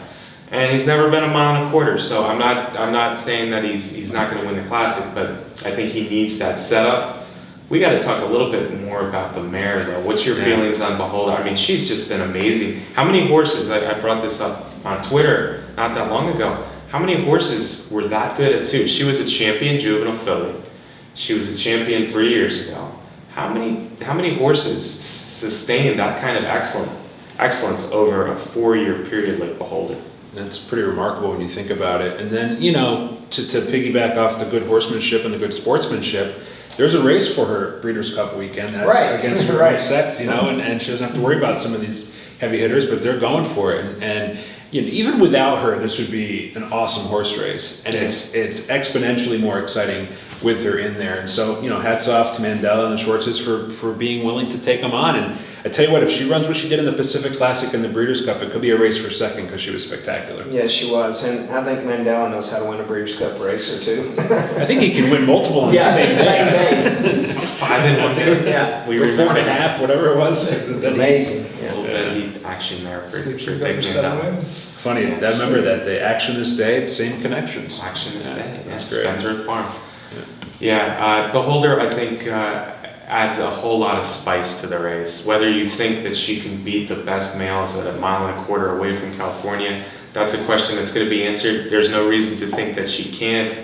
And he's never been a 1.25 miles, so I'm not saying that he's not going to win the Classic, but I think he needs that setup. We got to talk a little bit more about the mare, though. What's your feelings on Beholder? I mean, she's just been amazing. How many horses, I brought this up on Twitter not that long ago, how many horses were that good at 2? She was a champion juvenile filly. She was a champion 3 years ago. How many horses sustain that kind of excellence over a 4-year period like Beholder. That's pretty remarkable when you think about it. And then, you know, to piggyback off the good horsemanship and the good sportsmanship, there's a race for her Breeders' Cup weekend. That's right. against her own sex, you know, and she doesn't have to worry about some of these heavy hitters, but they're going for it. And you know, even without her, this would be an awesome horse race. And it's exponentially more exciting with her in there. And so, you know, hats off to Mandela and the Schwartzes for being willing to take them on. And I tell you what, if she runs what she did in the Pacific Classic and the Breeders' Cup, it could be a race for second because she was spectacular. Yes, she was. And I think Mandela knows how to win a Breeders' Cup race or two. I think he can win multiple on the same day. 5 in 1 day. Yeah. We were 4.5, whatever it was. It's amazing. He action there for Sleep taking it down. wins. Funny, I remember that day. Action this day, same connections. Action this day. That's Yeah, great. Spencer Farm. Yeah, Beholder, I think, adds a whole lot of spice to the race. Whether you think that she can beat the best males at 1.25 miles away from California, that's a question that's going to be answered. There's no reason to think that she can't.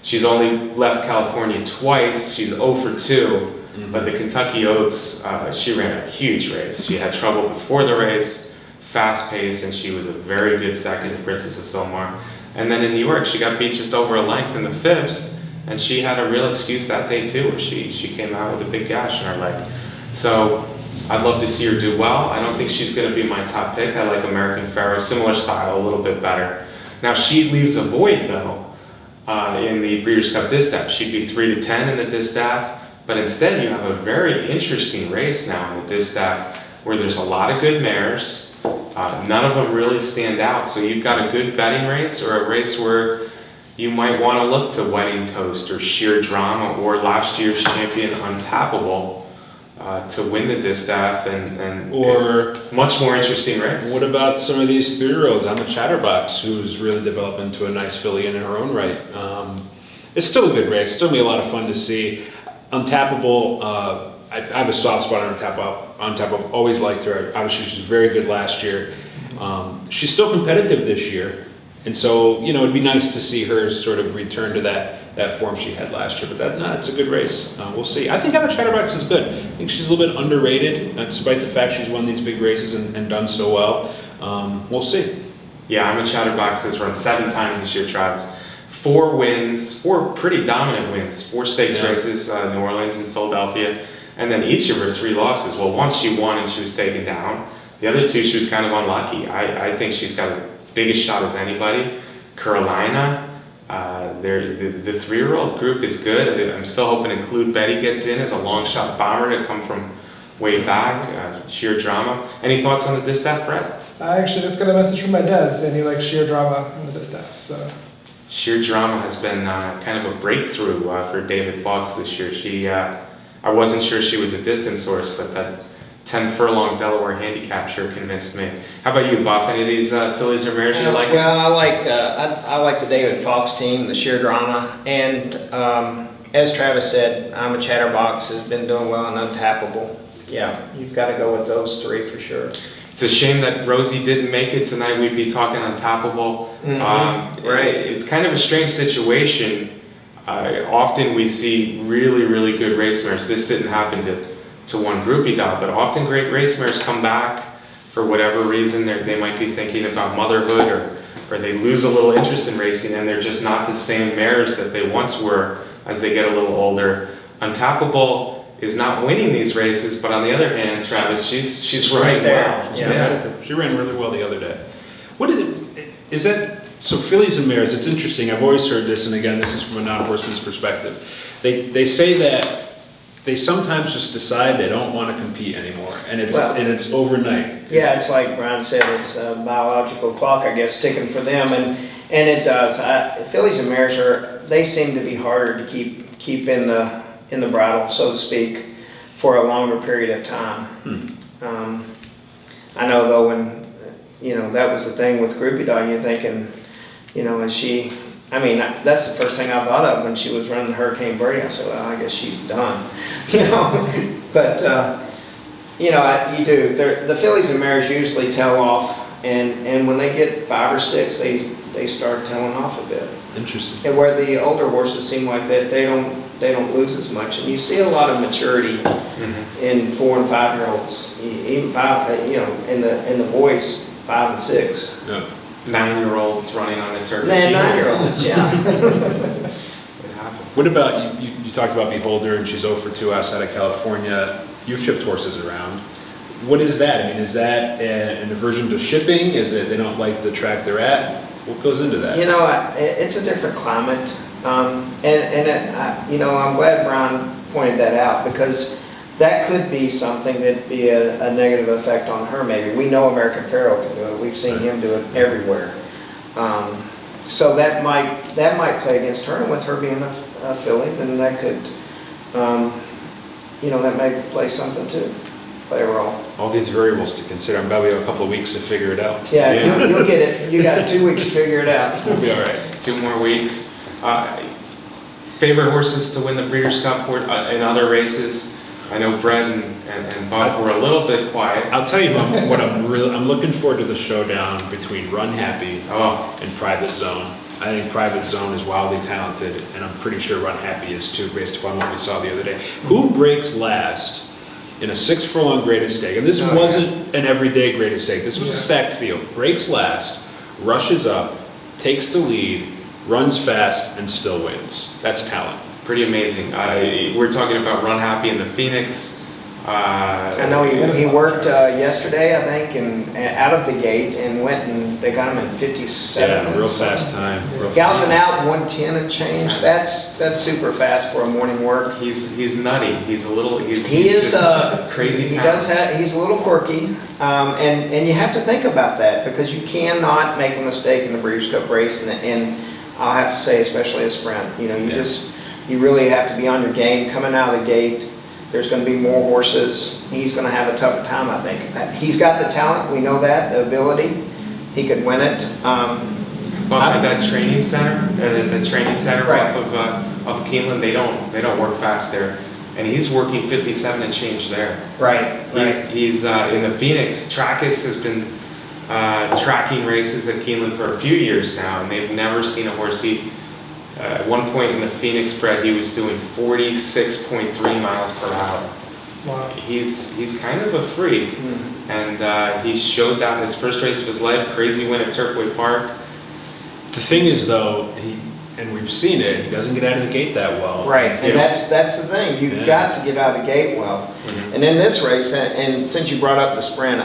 She's only left California twice. She's 0 for 2. But the Kentucky Oaks, she ran a huge race. She had trouble before the race, fast pace, and she was a very good second to Princess of Silmar. And then in New York, she got beat just over a length in the fifths, and she had a real excuse that day too, where she came out with a big gash in her leg. So I'd love to see her do well. I don't think she's going to be my top pick. I like American Pharoah, similar style, a little bit better. Now she leaves a void though in the Breeders' Cup Distaff. She'd be 3 to 10 in the Distaff. But instead, you have a very interesting race now in the Distaff where there's a lot of good mares. None of them really stand out. So you've got a good betting race or a race where you might want to look to Wedding Toast or Sheer Drama or last year's champion Untappable to win the Distaff and or much more interesting race. What about some of these 3-year-olds on the Chatterbox who's really developed into a nice filly in her own right? It's still a good race. Still be a lot of fun to see. Untappable, I have a soft spot on Untappable. I've always liked her. Obviously, she was very good last year. She's still competitive this year, and so you know it'd be nice to see her sort of return to that form she had last year. But it's a good race. We'll see. I think Emma Chatterbox is good. I think she's a little bit underrated, despite the fact she's won these big races and done so well. We'll see. Yeah, Emma Chatterbox has run 7 times this year, Travis. 4 wins, 4 pretty dominant wins, 4 stakes races, New Orleans and Philadelphia, and then each of her 3 losses. Well, once she won and she was taken down. The other 2, she was kind of unlucky. I think she's got the biggest shot as anybody. Carolina, the 3-year-old group is good. I'm still hoping Include Betty gets in as a long shot bomber to come from way back. Sheer Drama. Any thoughts on the Distaff, Brett? I actually just got a message from my dad saying he likes Sheer Drama in the Distaff, so. Sheer Drama has been kind of a breakthrough for David Fox this year. I wasn't sure she was a distance horse, but that 10 furlong Delaware handicap sure convinced me. How about you, Buff? Any of these fillies or mares you like? Well, I like the David Fox team, the Sheer Drama, and as Travis said, I'm a Chatterbox has been doing well and Untappable. Yeah, you've got to go with those 3 for sure. It's a shame that Rosie didn't make it tonight. We'd be talking Untappable. Right. It's kind of a strange situation. Often we see really, really good race mares. This didn't happen to one groupie doll, but often great race mares come back for whatever reason. They might be thinking about motherhood or they lose a little interest in racing and they're just not the same mares that they once were as they get a little older. Untappable is not winning these races, but on the other hand, Travis, she's right there. well. Yeah. She ran really well the other day. Is that, so fillies and mares, it's interesting. I've always heard this, and again, this is from a non-horseman's perspective. They say that they sometimes just decide they don't want to compete anymore, and it's overnight. Yeah, it's like Brian said, it's a biological clock, I guess, ticking for them, and it does. Fillies and mares they seem to be harder to keep in the bridle, so to speak, for a longer period of time. I know though when, that was the thing with Groupie Dog, you're thinking, is she, that's the first thing I thought of when she was running Hurricane Birdie. I said, well, I guess she's done, but you do. The fillies and mares usually tail off, and when they get 5 or 6, they start tailing off a bit. Interesting. And where the older horses seem like that, they don't lose as much, and you see a lot of maturity in 4 and 5 year olds, even 5, you know, in the boys 5 and 6. Yeah. 9-year-olds running on the turf. 9-year-olds, yeah. It happens. What about, you talked about Beholder, and she's 0 for 2 outside of California. You've shipped horses around. What is that? I mean, is that an aversion to shipping? Is it they don't like the track they're at? What goes into that? You know, it's a different climate, you know, I'm glad Brian pointed that out, because that could be something that'd be a negative effect on her. Maybe we know American Pharoah can do it. We've seen him do it everywhere. So that might play against her, and with her being a filly, then that could, you know, that may play something too. Play a role. All these variables to consider. I'm glad we have a couple of weeks to figure it out. Yeah, you'll get it. You got 2 weeks to figure it out. We'll be all right. 2 more weeks. Favorite horses to win the Breeders' Cup or in other races? I know Brett and Bob were a little bit quiet. I'll tell you what I'm looking forward to the showdown between Run Happy and Private Zone. I think Private Zone is wildly talented, and I'm pretty sure Run Happy is too, based upon what we saw the other day. Who breaks last in a 6 furlong graded stake? And this wasn't an everyday graded stake. This was a stacked field. Breaks last, rushes up, takes the lead, runs fast, and still wins. That's talent. Pretty amazing. We're talking about Run Happy in the Phoenix. I know he worked yesterday, I think, and out of the gate, and went and they got him in 57. Yeah, real fast time. Galloping out 110 and change. That's super fast for a morning work. He's nutty. He's a little. He is crazy. He does have. He's a little quirky, and you have to think about that, because you cannot make a mistake in the Breeders' Cup race, and I'll have to say, especially a sprint. You know, you really have to be on your game coming out of the gate. There's going to be more horses. He's going to have a tougher time, I think. He's got the talent. We know that, the ability. He could win it. Off at that training center, right off of Keeneland, they don't work fast there, and he's working 57 and change there. Right. He's in the Phoenix. Trackus has been tracking races at Keeneland for a few years now, and they've never seen a horse. At one point in the Phoenix spread, he was doing 46.3 miles per hour. Wow. He's kind of a freak, and he showed that in his first race of his life. Crazy win at Turfway Park. The thing is, though, and we've seen it, he doesn't get out of the gate that well. Right, and that's the thing. You've got to get out of the gate well. And in this race, and since you brought up the sprint,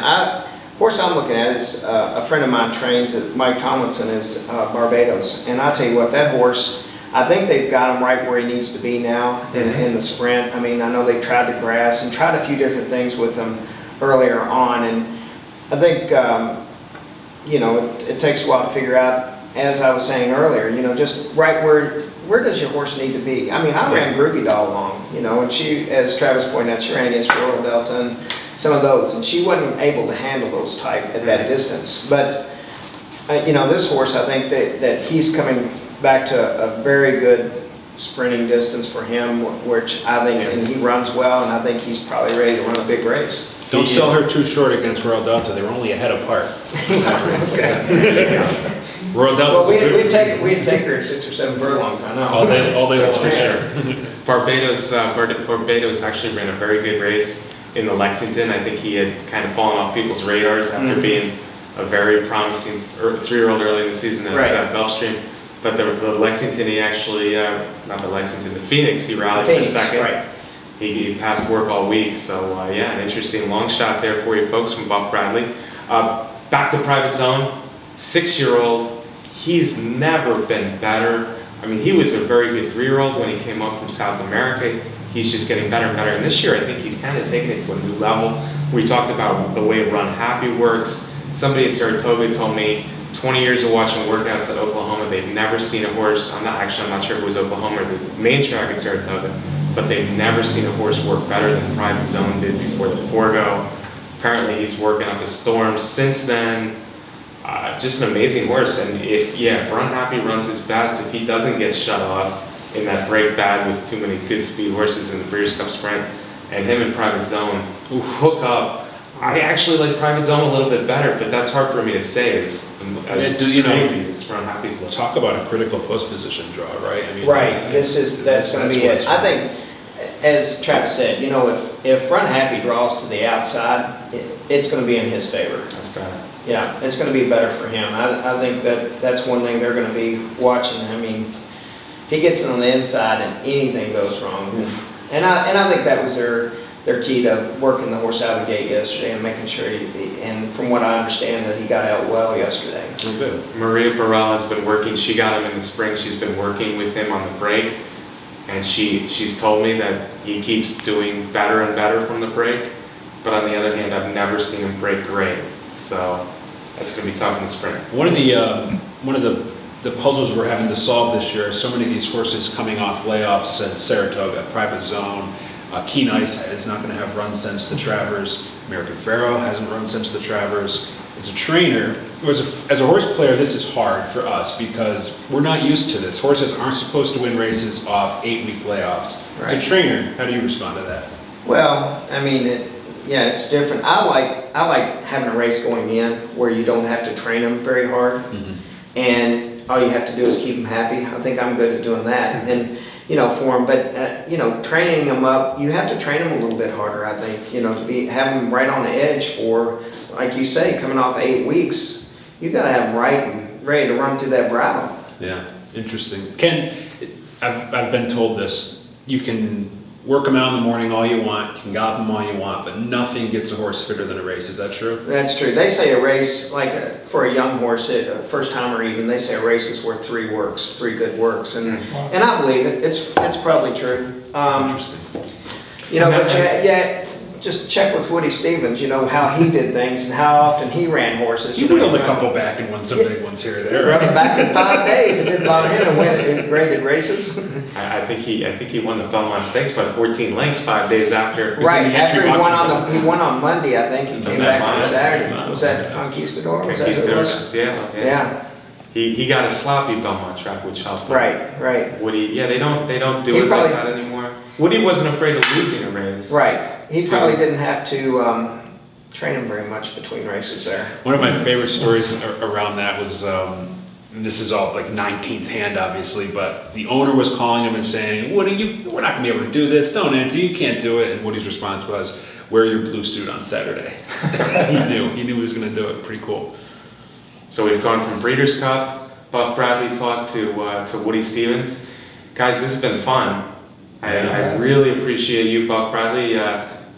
horse I'm looking at is a friend of mine trains at Mike Tomlinson is Barbados, and I'll tell you what, that horse, I think they've got him right where he needs to be now in the sprint. I mean, I know they tried the grass and tried a few different things with him earlier on, and I think you know, it takes a while to figure out, as I was saying earlier, you know, just right where does your horse need to be? I mean, I ran Groupie Doll along, you know, and she, as Travis pointed out, she ran against Royal Delta and some of those, and she wasn't able to handle those type at that distance. But you know, this horse, I think that he's coming back to a very good sprinting distance for him, which I think, and he runs well, and I think he's probably ready to run a big race. Don't sell her too short against Royal Delta. They were only a head apart. Royal Delta. Well, we'd take her at 6 or 7 furlongs. I know. All day long. Barbados actually ran a very good race in the Lexington. I think he had kind of fallen off people's radars after being a very promising 3-year-old early in the season at Gulfstream. But the Lexington, he actually, not the Lexington, the Phoenix, he rallied for second. Right. He passed work all week. So yeah, an interesting long shot there for you folks from Buff Bradley. Back to Private Zone, 6-year-old. He's never been better. I mean, he was a very good 3-year-old when he came up from South America. He's just getting better and better. And this year, I think he's kind of taking it to a new level. We talked about the way Run Happy works. Somebody at Saratoga told me 20 years of watching workouts at Oklahoma, they've never seen a horse. I'm not sure if it was Oklahoma or the main track at Saratoga, but they've never seen a horse work better than Private Zone did before the Forgo. Apparently, he's working up a storm since then. Just an amazing horse. And if Run Happy runs his best, if he doesn't get shut off in that break bad with too many good speed horses in the Breeders' Cup Sprint, and him and Private Zone hook up. I actually like Private Zone a little bit better, but that's hard for me to say. Is the as you know, crazy as Ron Happy's look. Talk about a critical post position draw, right? I mean, Right, that's gonna be where it. it's I from. think, as Travis said, you know, if Run Happy draws to the outside, it's gonna be in his favor. That's bad. Yeah, it's gonna be better for him. I think that's one thing they're gonna be watching. I mean, if he gets it on the inside and anything goes wrong, and I think that was their key to working the horse out of the gate yesterday and making sure and from what I understand, that he got out well yesterday. Oh, good. Maria Burrell has been working, she got him in the spring, she's been working with him on the break, and she's told me that he keeps doing better and better from the break, but on the other hand, I've never seen him break great, so that's going to be tough in the spring. One of the puzzles we're having to solve this year are so many of these horses coming off layoffs at Saratoga, Private Zone. Keen Ice is not going to have run since the Travers. American Pharaoh hasn't run since the Travers. As a trainer, as a horse player, this is hard for us because we're not used to this. Horses aren't supposed to win races off 8-week layoffs. Right. As a trainer, how do you respond to that? Well, I mean, it's different. I like having a race going in where you don't have to train them very hard, and all you have to do is keep them happy. I think I'm good at doing that, and for them. But training them up, you have to train them a little bit harder. I think to have them right on the edge for, like you say, coming off 8 weeks, you got to have them right and ready to run through that bridle. Yeah, interesting. Ken, I've been told this. You can work them out in the morning all you want, you can gallop them all you want, but nothing gets a horse fitter than a race. Is that true? That's true. They say a race, for a young horse, a first timer even, they say a race is worth 3 good works, and I believe it. It's probably true. Interesting. But just check with Woody Stevens. How he did things and how often he ran horses. You wheeled a couple back and won some big ones here or there. Running back in 5 days, and didn't bother him and win graded races. I think he won the Belmont Stakes by 14 lengths 5 days after. Right after he won on Monday, I think he came back on Saturday. Was that Conquistador? Conquistador, yeah. He got a sloppy Belmont track, which helped. Right. Woody, they don't do it like that anymore. Woody wasn't afraid of losing a race. Right. He probably didn't have to train him very much between races there. One of my favorite stories around that was, and this is all like 19th hand obviously, but the owner was calling him and saying, Woody, we're not gonna be able to do this, don't enter, you can't do it. And Woody's response was, wear your blue suit on Saturday. He knew he was gonna do it. Pretty cool. So we've gone from Breeders' Cup, Buff Bradley talk to Woody Stevens. Guys, this has been fun. I really appreciate you, Buff Bradley,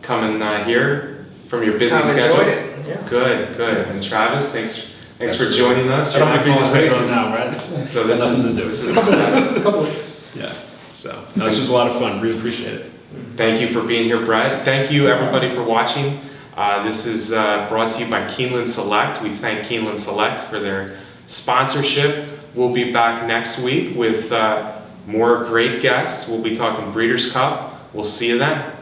coming here from your busy schedule. Enjoyed it. Yeah. Good. And Travis, thanks for joining us. I don't have a busy schedule now, right? So this is the best. A couple weeks. Yeah. So this was a lot of fun. Really appreciate it. Thank you for being here, Brett. Thank you, everybody, for watching. This is brought to you by Keeneland Select. We thank Keeneland Select for their sponsorship. We'll be back next week with more great guests. We'll be talking Breeders' Cup. We'll see you then.